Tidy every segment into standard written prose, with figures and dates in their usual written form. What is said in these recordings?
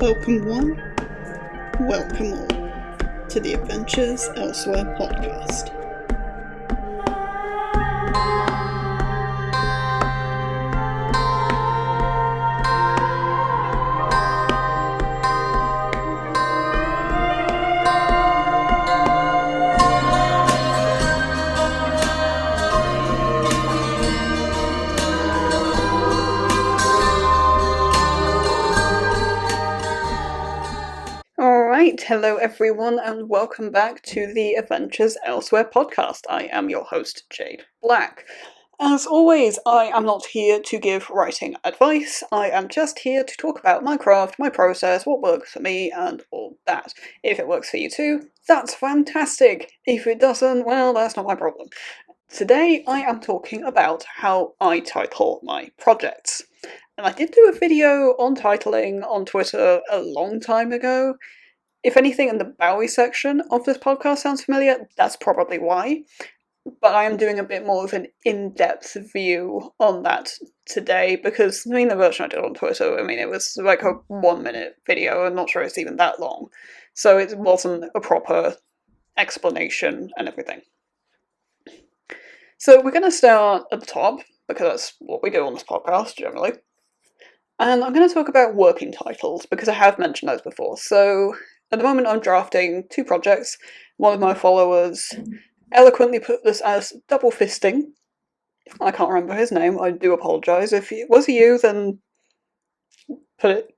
Welcome one, welcome all to the Adventures Elsewhere podcast. Hello everyone and welcome back to the Adventures Elsewhere podcast. I am your host, Jade Black. As always, I am not here to give writing advice. I am just here to talk about my craft, my process, what works for me, and all that. If it works for you too, that's fantastic. If it doesn't, well, that's not my problem. Today I am talking about how I title my projects. And I did do a video on titling on Twitter a long time ago. If anything in the Bowie section of this podcast sounds familiar, that's probably why. But I am doing a bit more of an in-depth view on that today, because, the version I did on Twitter, it was like a 1-minute video. I'm not sure it's even that long. So it wasn't a proper explanation and everything. So we're going to start at the top, because that's what we do on this podcast, generally. And I'm going to talk about working titles, because I have mentioned those before. So at the moment I'm drafting 2 projects. One of my followers eloquently put this as double fisting. I can't remember his name, I do apologise. If it was you, then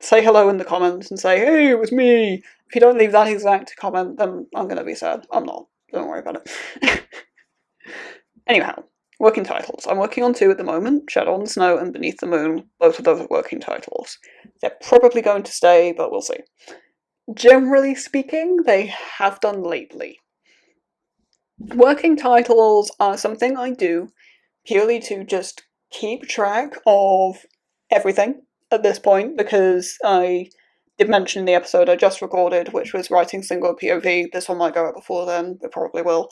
say hello in the comments and say, hey, it was me. If you don't leave that exact comment, then I'm going to be sad. I'm not, don't worry about it. Anyhow, working titles. I'm working on 2 at the moment, Shadow on the Snow and Beneath the Moon. Both of those are working titles. They're probably going to stay, but we'll see. Generally speaking, they have done lately. Working titles are something I do purely to just keep track of everything at this point, because I did mention in the episode I just recorded, which was writing single POV, this one might go out before then, it probably will,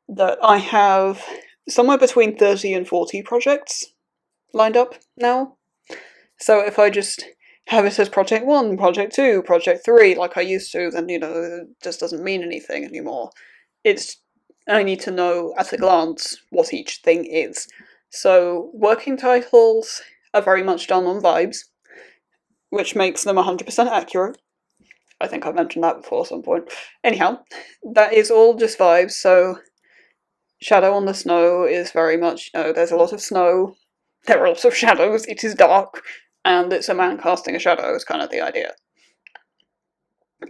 that I have somewhere between 30 and 40 projects lined up now. So if I just have it as project 1, project 2, project 3, like I used to, then, it just doesn't mean anything anymore. I need to know at a glance what each thing is. So working titles are very much done on vibes, which makes them 100% accurate. I think I mentioned that before at some point. Anyhow, that is all just vibes, so Shadow on the Snow is very much, there's a lot of snow, there are lots of shadows, it is dark, and it's a man casting a shadow is kind of the idea.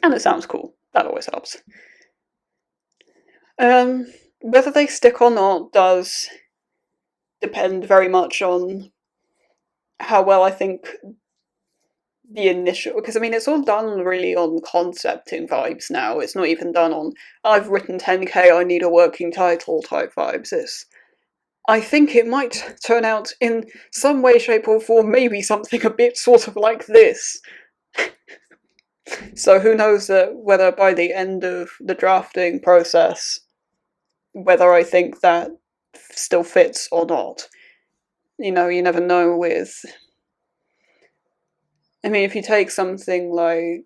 And it sounds cool. That always helps. Whether they stick or not does depend very much on how well I think the initial... Because, it's all done really on concepting vibes now. It's not even done on, I've written 10k, I need a working title type vibes. I think it might turn out in some way, shape or form, maybe something a bit sort of like this. So who knows whether by the end of the drafting process, whether I think that still fits or not. You never know with... if you take something like...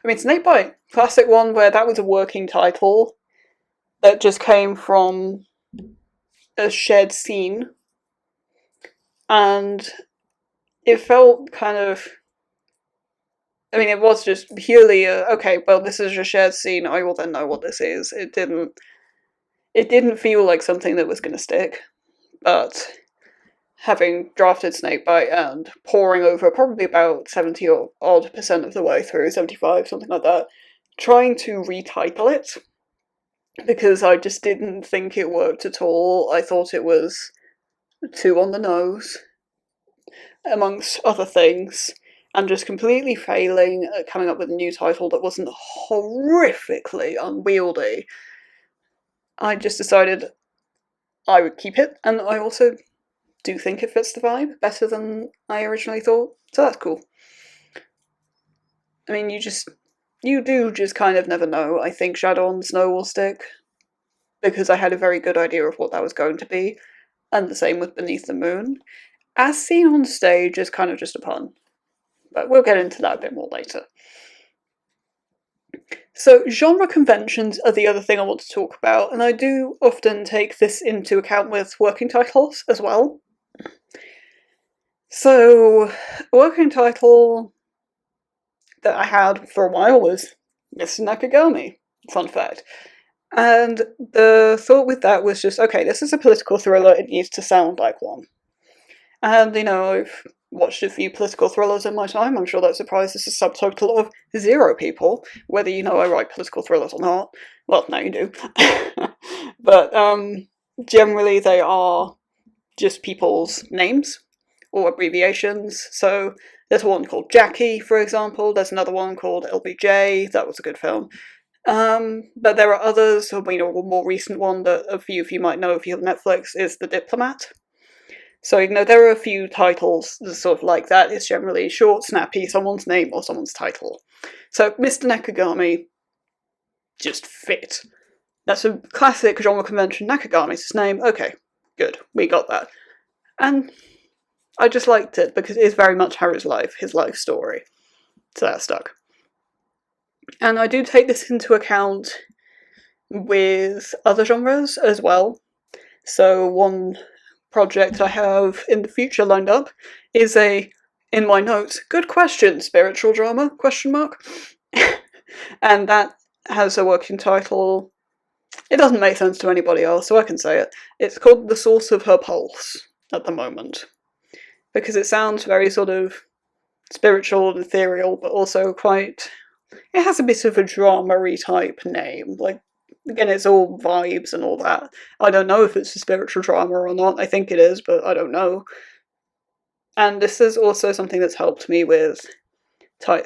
Snakebite, classic one where that was a working title that just came from a shared scene, and it felt kind of... it was just purely okay, well, this is a shared scene, I will then know what this is. It didn't feel like something that was going to stick, but having drafted Snakebite and poring over probably about 70 or odd % of the way through, 75, something like that, trying to retitle it, because I just didn't think it worked at all. I thought it was too on the nose, amongst other things, and just completely failing at coming up with a new title that wasn't horrifically unwieldy. I just decided I would keep it, and I also do think it fits the vibe better than I originally thought, so that's cool. You do just kind of never know. I think Shadow on the Snow will stick, because I had a very good idea of what that was going to be, and the same with Beneath the Moon. As seen on stage is kind of just a pun. but we'll get into that a bit more later. So genre conventions are the other thing I want to talk about, and I do often take this into account with working titles as well. So, a working title that I had for a while was Mr. Nakagami, fun fact. And the thought with that was just, okay, this is a political thriller, it needs to sound like one. And, I've watched a few political thrillers in my time. I'm sure that surprises the subtotal of 0 people, whether you know I write political thrillers or not. Well, now you do. But generally they are just people's names or abbreviations. So there's one called Jackie, for example. There's another one called LBJ. That was a good film. But there are others. A more recent one that a few of you might know if you have Netflix is The Diplomat. So, there are a few titles that sort of like that. It's generally short, snappy, someone's name or someone's title. So, Mr. Nakagami just fit. That's a classic genre convention. Nakagami's his name. Okay, good. We got that. And I just liked it because it is very much Harry's life, his life story. So that stuck. And I do take this into account with other genres as well. So one project I have in the future lined up is in my notes, good question, spiritual drama, ? And that has a working title. It doesn't make sense to anybody else, so I can say it. It's called The Source of Her Pulse at the moment. Because it sounds very sort of spiritual and ethereal, but also quite... It has a bit of a drama-y type name. Like, again, it's all vibes and all that. I don't know if it's a spiritual drama or not. I think it is, but I don't know. And this is also something that's helped me with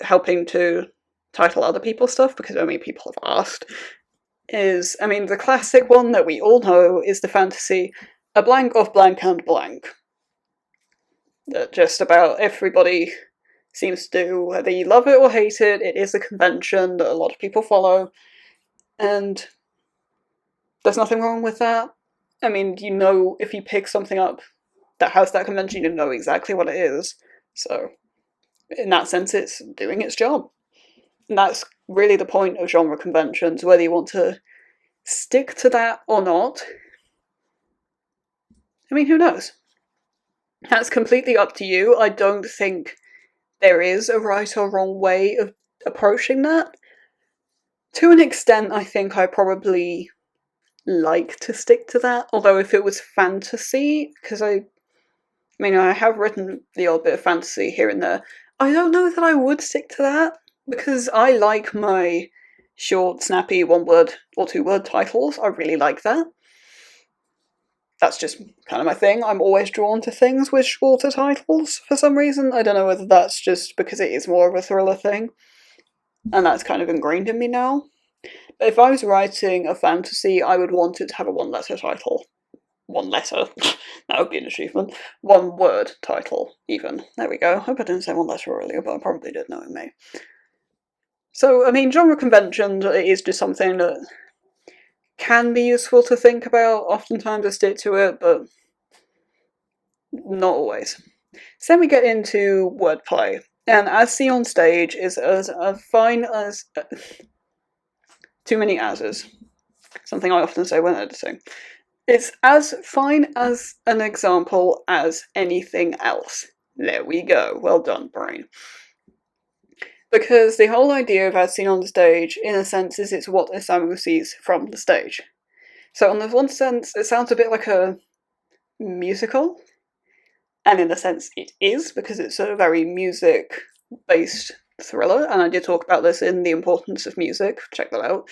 helping to title other people's stuff, because people have asked. The classic one that we all know is the fantasy A Blank of Blank and Blank. That just about everybody seems to do, whether you love it or hate it. It is a convention that a lot of people follow, and there's nothing wrong with that. If you pick something up that has that convention, you know exactly what it is. So, in that sense, it's doing its job. And that's really the point of genre conventions, whether you want to stick to that or not. Who knows? That's completely up to you. I don't think there is a right or wrong way of approaching that. To an extent, I think I probably like to stick to that. Although if it was fantasy, because I have written the odd bit of fantasy here and there, I don't know that I would stick to that, because I like my short, snappy, 1-word or 2-word titles. I really like that. That's just kind of my thing. I'm always drawn to things with shorter titles for some reason. I don't know whether that's just because it is more of a thriller thing, and that's kind of ingrained in me now. But if I was writing a fantasy, I would want it to have a 1-letter title. 1 letter. That would be an achievement. 1-word title, even. There we go. I hope I didn't say 1 letter earlier, but I probably did, knowing me. So, genre convention is just something that can be useful to think about. Oftentimes I stick to it, but not always. So then we get into wordplay. And as seen on stage is as fine as... too many as's. Something I often say when editing. It's as fine as an example as anything else. There we go. Well done, brain. Because the whole idea of as seen on the stage, in a sense, is it's what Isamu sees from the stage. So in the one sense, it sounds a bit like a musical. And in a sense, it is, because it's a very music-based thriller. And I did talk about this in The Importance of Music. Check that out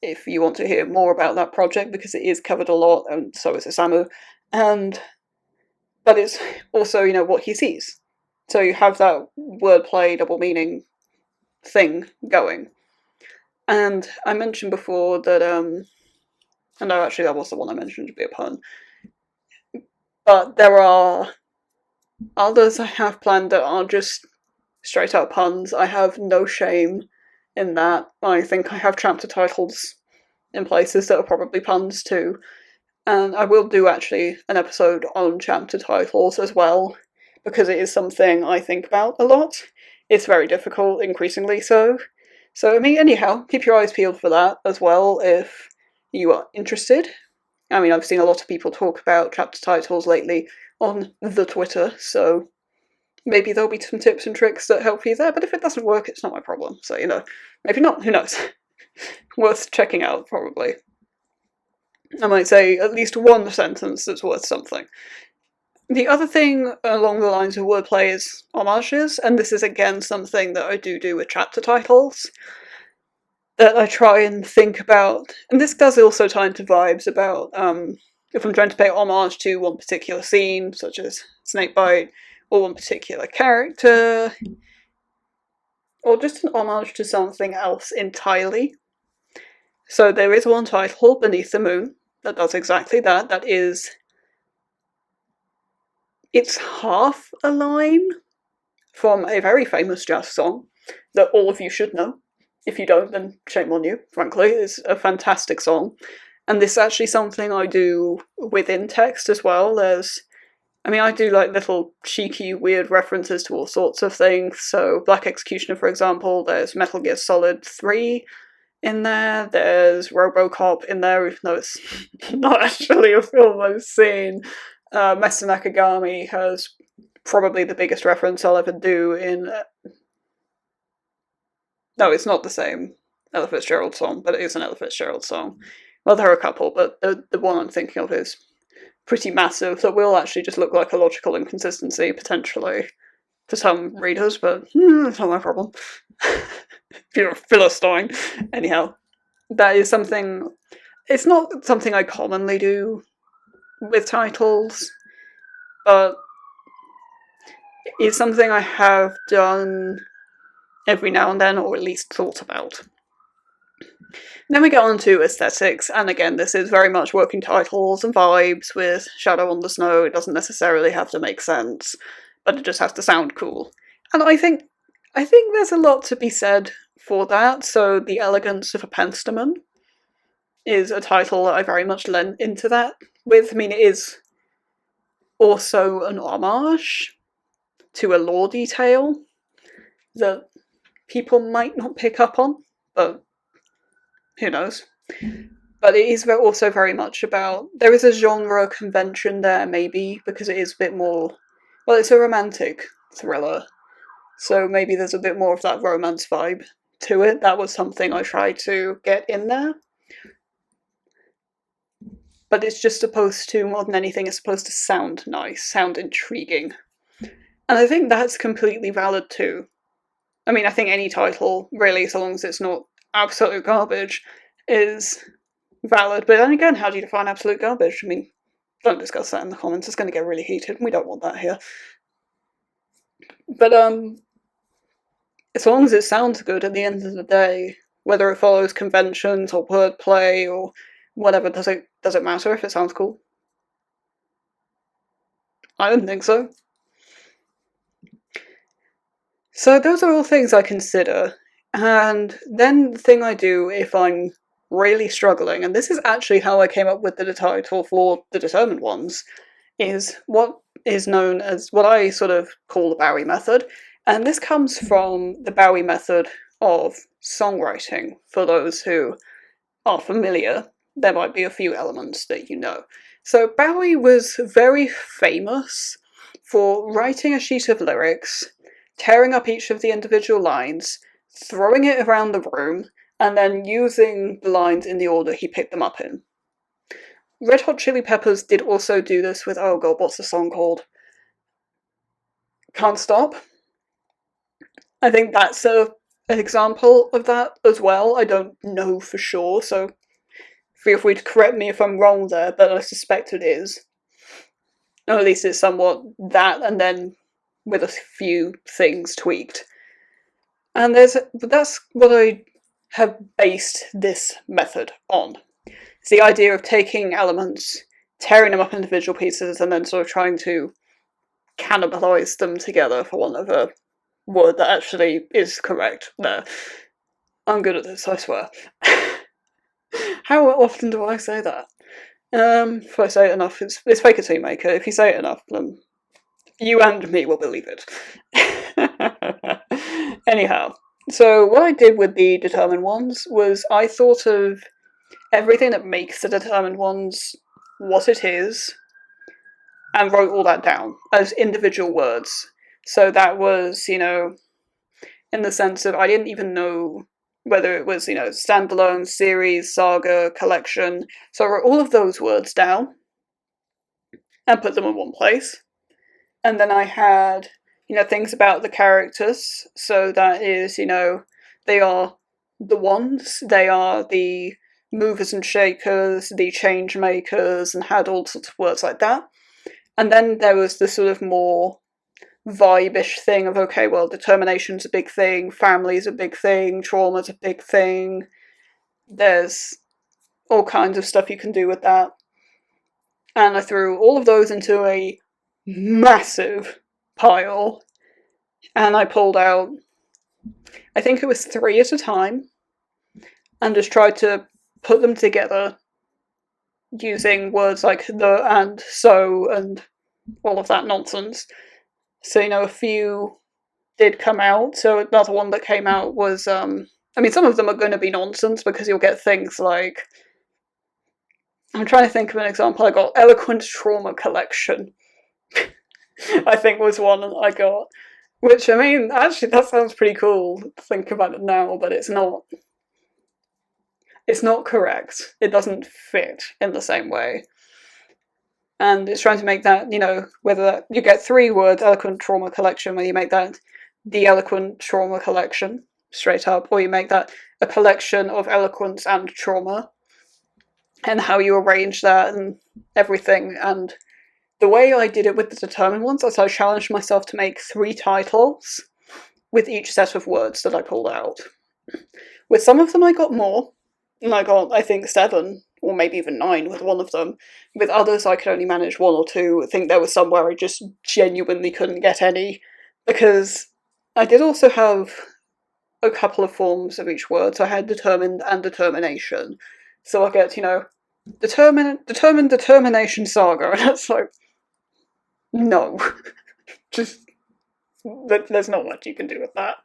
if you want to hear more about that project, because it is covered a lot, and so is Isamu. But it's also, what he sees. So you have that wordplay, double meaning thing going. And I mentioned before that, no, actually that was the one I mentioned to be a pun. But there are others I have planned that are just straight out puns. I have no shame in that. I think I have chapter titles in places that are probably puns too. And I will do actually an episode on chapter titles as well, because it is something I think about a lot. it's very difficult, increasingly so. So, I mean, anyhow, keep your eyes peeled for that as well if you are interested. I mean, I've seen a lot of people talk about chapter titles lately on the Twitter, so maybe there'll be some tips and tricks that help you there, but if it doesn't work, it's not my problem. So, maybe not, who knows. Worth checking out, probably. I might say at least one sentence that's worth something. The other thing along the lines of wordplay is homages, and this is again something that I do with chapter titles, that I try and think about, and this does also tie into vibes about if I'm trying to pay homage to one particular scene, such as Snakebite, or one particular character, or just an homage to something else entirely. So there is one title, Beneath the Moon, that does exactly that. That is, it's half a line from a very famous jazz song that all of you should know. If you don't, then shame on you, frankly. It's a fantastic song. And this is actually something I do within text as well. I do like little cheeky, weird references to all sorts of things. So Black Executioner, for example, there's Metal Gear Solid 3 in there, there's RoboCop in there, even though it's not actually a film I've seen. Mr. Nakagami has probably the biggest reference I'll ever do in... No, it's not the same Ella Fitzgerald song, but it is an Ella Fitzgerald song. Well, there are a couple, but the one I'm thinking of is pretty massive, that will actually just look like a logical inconsistency, potentially, for some readers, but it's not my problem. If you're a Philistine. Anyhow, that is something... It's not something I commonly do with titles, but it's something I have done every now and then, or at least thought about. Then we get on to aesthetics, and again, this is very much working titles and vibes with Shadow on the Snow. It doesn't necessarily have to make sense, but it just has to sound cool. And I think there's a lot to be said for that. So The Elegance of a Penstemon is a title that I very much lent into that with. I mean, it is also an homage to a lore detail that people might not pick up on, but who knows. But it is also very much about... There is a genre convention there, maybe, because it is a bit more... Well, it's a romantic thriller, so maybe there's a bit more of that romance vibe to it. That was something I tried to get in there. But it's just supposed to, more than anything, it's supposed to sound nice, sound intriguing. And I think that's completely valid too. I mean, I think any title, really, so long as it's not absolute garbage, is valid. But then again, how do you define absolute garbage? I mean, don't discuss that in the comments, it's going to get really heated, and we don't want that here. But, as long as it sounds good at the end of the day, whether it follows conventions or wordplay or whatever, does it matter if it sounds cool? I don't think so. So those are all things I consider, and then the thing I do if I'm really struggling, and this is actually how I came up with the title for the determined ones, is what is known as what I sort of call the Bowie method, and this comes from the Bowie method of songwriting. For those who are familiar, there might be a few elements that you know. So Bowie was very famous for writing a sheet of lyrics, tearing up each of the individual lines, throwing it around the room, and then using the lines in the order he picked them up in. Red Hot Chili Peppers did also do this with, oh god, what's the song called? Can't Stop. I think that's an example of that as well. I don't know for sure, so feel free to correct me if I'm wrong there, but I suspect it is. Or at least it's somewhat that, and then with a few things tweaked. And that's what I have based this method on. It's the idea of taking elements, tearing them up into individual pieces, and then sort of trying to cannibalise them together, for want of a word that actually is correct there. I'm good at this, I swear. How often do I say that? If I say it enough, it's fake it till you make it. If you say it enough, then you and me will believe it. Anyhow, so what I did with the determined ones was I thought of everything that makes the determined ones what it is, and wrote all that down as individual words. So that was, in the sense of I didn't even know whether it was, standalone, series, saga, collection. So I wrote all of those words down and put them in one place. And then I had, things about the characters. So that is, they are the ones, they are the movers and shakers, the change makers, and had all sorts of words like that. And then there was the sort of more vibe-ish thing of, okay, well, determination's a big thing, family's a big thing, trauma's a big thing. There's all kinds of stuff you can do with that. And I threw all of those into a massive pile, and I pulled out, I think it was 3 at a time, and just tried to put them together using words like the and so and all of that nonsense. So, a few did come out. So another one that came out was, some of them are going to be nonsense because you'll get things like, I'm trying to think of an example. I got Eloquent Trauma Collection, I think was one I got. Which, actually that sounds pretty cool to think about it now, but it's not. It's not correct. It doesn't fit in the same way. And it's trying to make that, whether you get 3 words, Eloquent Trauma Collection, where you make that the Eloquent Trauma Collection, straight up, or you make that a collection of eloquence and trauma, and how you arrange that and everything. And the way I did it with the determined ones is I challenged myself to make 3 titles with each set of words that I pulled out. With some of them I got more, and I got, I think, 7, or maybe even 9 with one of them. With others I could only manage 1 or 2. I think there was some where I just genuinely couldn't get any, because I did also have a couple of forms of each word. So I had determined and determination. So I get, determined, determination saga, and it's like, no. Just, there's not much you can do with that.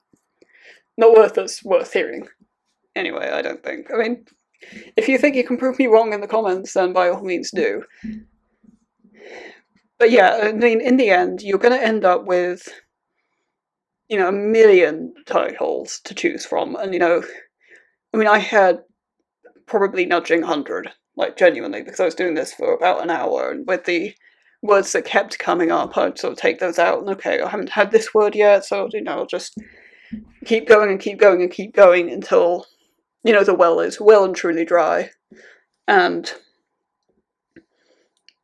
Not worth hearing. Anyway, I don't think. If you think you can prove me wrong in the comments, then by all means do. But yeah, in the end, you're going to end up with, a million titles to choose from. And, I had probably nudging 100, like, genuinely, because I was doing this for about an hour, and with the words that kept coming up, I'd sort of take those out, and okay, I haven't had this word yet, so, I'll just keep going and keep going and keep going until, the well is well and truly dry. And,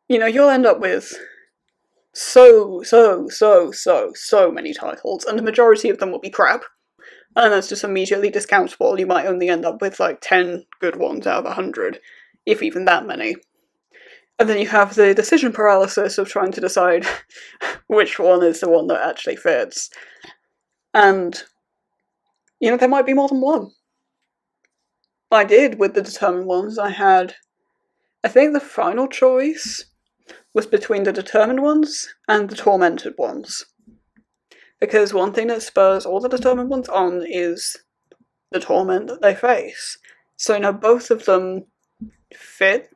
you'll end up with so many titles, and the majority of them will be crap, and that's just immediately discountable. You might only end up with like 10 good ones out of 100, if even that many. And then you have the decision paralysis of trying to decide which one is the one that actually fits. And, there might be more than one. I did with the determined ones. I think the final choice was between the determined ones and the tormented ones. Because one thing that spurs all the determined ones on is the torment that they face. So, both of them fit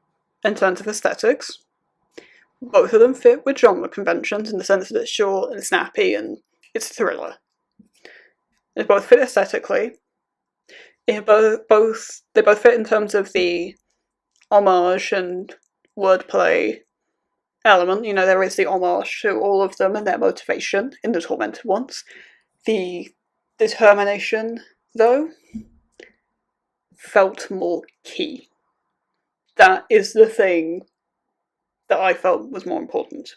in terms of aesthetics. Both of them fit with genre conventions in the sense that it's short and snappy and it's a thriller. They both fit aesthetically. They both fit in terms of the homage and wordplay element. There is the homage to all of them and their motivation in the tormented ones. The determination, though, felt more key. That is the thing that I felt was more important.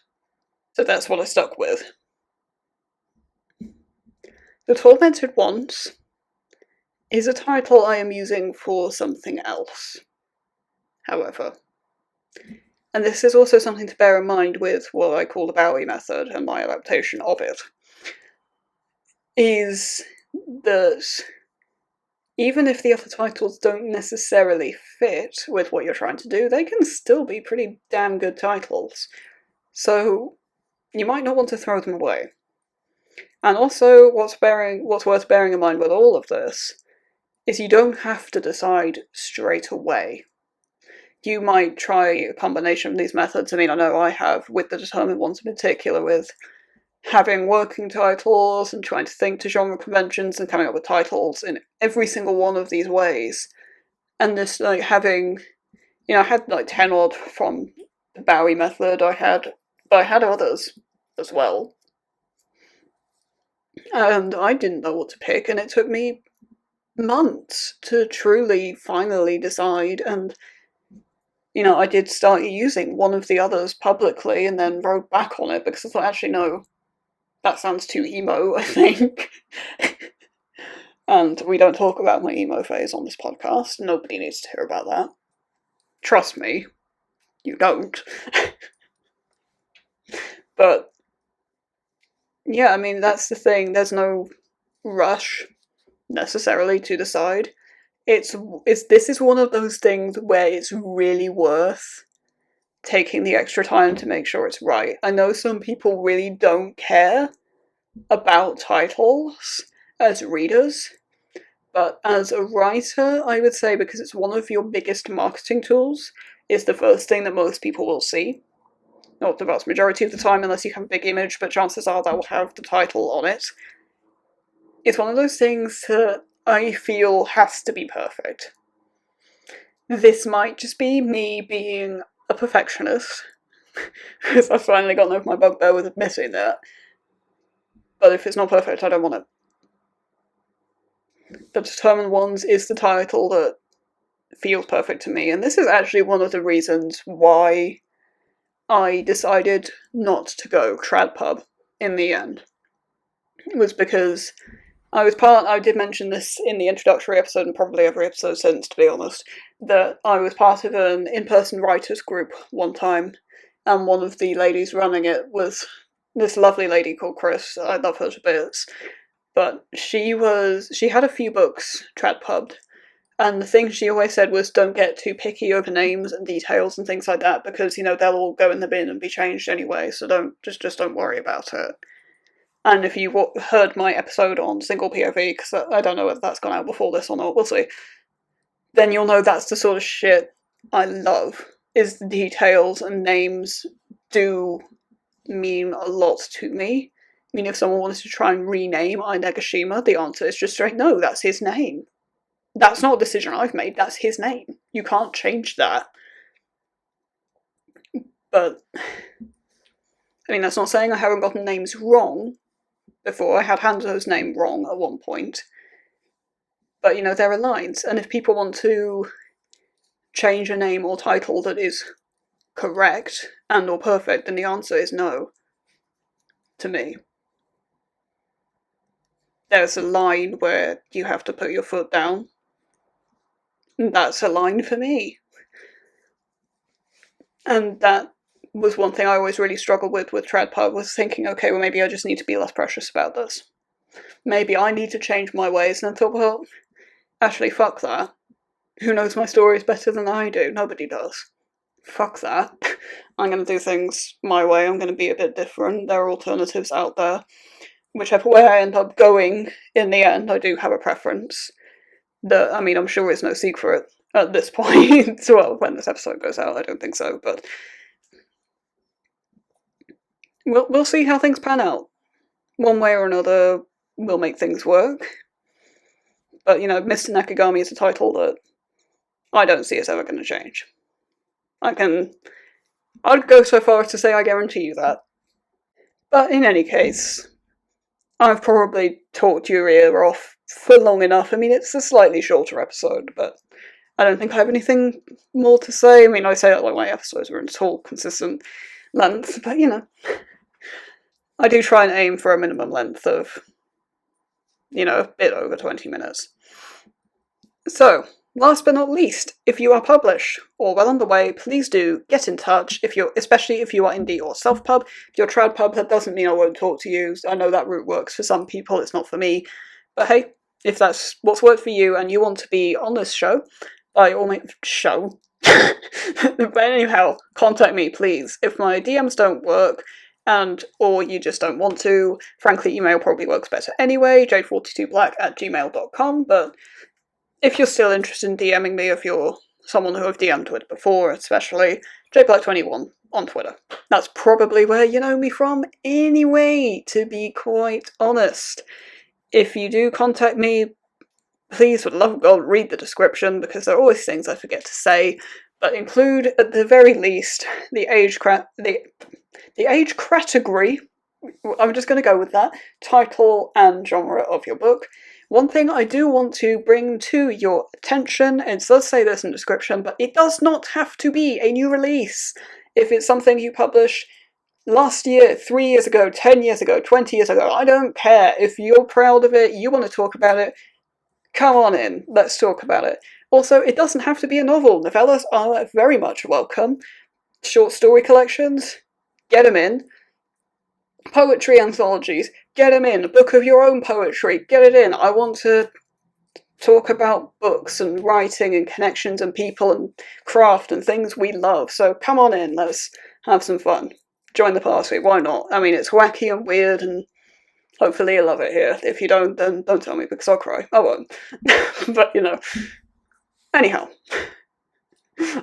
So that's what I stuck with. The Tormented Ones is a title I am using for something else, however. And this is also something to bear in mind with what I call the Bowie method and my adaptation of it, is that even if the other titles don't necessarily fit with what you're trying to do, they can still be pretty damn good titles. So you might not want to throw them away. And also, what's worth bearing in mind with all of this is you don't have to decide straight away. You might try a combination of these methods. I mean, I know I have, with the determined ones in particular, with having working titles and trying to think to genre conventions and coming up with titles in every single one of these ways. And this, like, having, I had like 10 odd from the Bowie method, but I had others as well. And I didn't know what to pick, and it took me months to truly, finally decide. And, I did start using one of the others publicly and then wrote back on it because I thought, actually, no, that sounds too emo, I think. And we don't talk about my emo phase on this podcast. Nobody needs to hear about that. Trust me, you don't. But, yeah, I mean, that's the thing. There's no rush, necessarily, to decide. This is one of those things where it's really worth taking the extra time to make sure it's right. I know some people really don't care about titles as readers, but as a writer, I would say, because it's one of your biggest marketing tools, it's the first thing that most people will see. Not the vast majority of the time, unless you have a big image, but chances are that will have the title on it. It's one of those things that I feel has to be perfect. This might just be me being a perfectionist, because I've finally gotten over my bugbear with admitting that. But if it's not perfect, I don't want it. The Determined Ones is the title that feels perfect to me, and this is actually one of the reasons why I decided not to go trad pub in the end. It was because I did mention this in the introductory episode, and probably every episode since, to be honest, that I was part of an in-person writers group one time, and one of the ladies running it was this lovely lady called Chris. I love her to bits. But she had a few books trad pubbed, and the thing she always said was, don't get too picky over names and details and things like that, because, they'll all go in the bin and be changed anyway, so don't worry about it. And if you heard my episode on single POV, because I don't know whether that's gone out before this or not, we'll see, then you'll know that's the sort of shit I love, is the details, and names do mean a lot to me. I mean, if someone wanted to try and rename Ai Negashima, the answer is just straight no, that's his name. That's not a decision I've made, that's his name. You can't change that. But, I mean, that's not saying I haven't gotten names wrong before. I had Hanzo's name wrong at one point. But, there are lines, and if people want to change a name or title that is correct and or perfect, then the answer is no. To me. There's a line where you have to put your foot down. That's a line for me. And that was one thing I always really struggled with TradPub, was thinking, okay, well, maybe I just need to be less precious about this. Maybe I need to change my ways. And I thought, well, actually, fuck that. Who knows my stories better than I do? Nobody does. Fuck that. I'm going to do things my way. I'm going to be a bit different. There are alternatives out there. Whichever way I end up going, in the end, I do have a preference. I mean, I'm sure it's no secret at this point. Well, when this episode goes out, I don't think so, but we'll see how things pan out. One way or another, we'll make things work. But, Mr. Nakagami is a title that I don't see is ever going to change. I'd go so far as to say I guarantee you that. But in any case, I've probably talked your ear off for long enough. I mean, it's a slightly shorter episode, but I don't think I have anything more to say. I mean, I say that like my episodes are in full, consistent length, but I do try and aim for a minimum length of, a bit over 20 minutes. So, last but not least, if you are published or well on the way, please do get in touch. Especially if you are indie or self-pub. If you're trad pub, that doesn't mean I won't talk to you. I know that route works for some people, it's not for me. But hey, if that's what's worked for you and you want to be on this show, by all means, but anyhow, contact me, please. If my DMs don't work, or you just don't want to. Frankly, email probably works better anyway, jade42black@gmail.com, but if you're still interested in DMing me, if you're someone who I've DM'd with before, especially, jblack21 on Twitter. That's probably where you know me from anyway, to be quite honest. If you do contact me, please, for the love of God, read the description, because there are always things I forget to say, but include, at the very least, the age category, I'm just going to go with that, title and genre of your book. One thing I do want to bring to your attention, it does say this in the description, but it does not have to be a new release. If it's something you published last year, 3 years ago, 10 years ago, 20 years ago, I don't care. If you're proud of it, you want to talk about it, come on in, let's talk about it. Also, it doesn't have to be a novel. Novellas are very much welcome. Short story collections, get them in. Poetry anthologies, get them in. A book of your own poetry, get it in. I want to talk about books and writing and connections and people and craft and things we love. So come on in, let's have some fun. Join the party, why not? I mean, it's wacky and weird, and hopefully you love it here. If you don't, then don't tell me, because I'll cry. I won't. But, you know. Anyhow.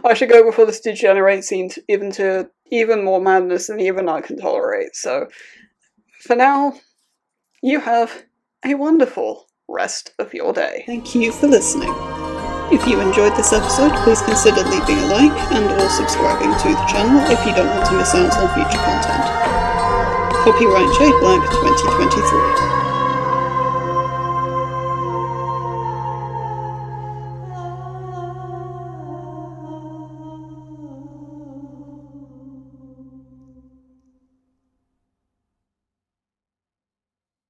I should go before this degenerates into even more madness than even I can tolerate. So, for now, you have a wonderful rest of your day. Thank you for listening. If you enjoyed this episode, please consider leaving a like and or subscribing to the channel if you don't want to miss out on future content. Copyright Jade Black 2023.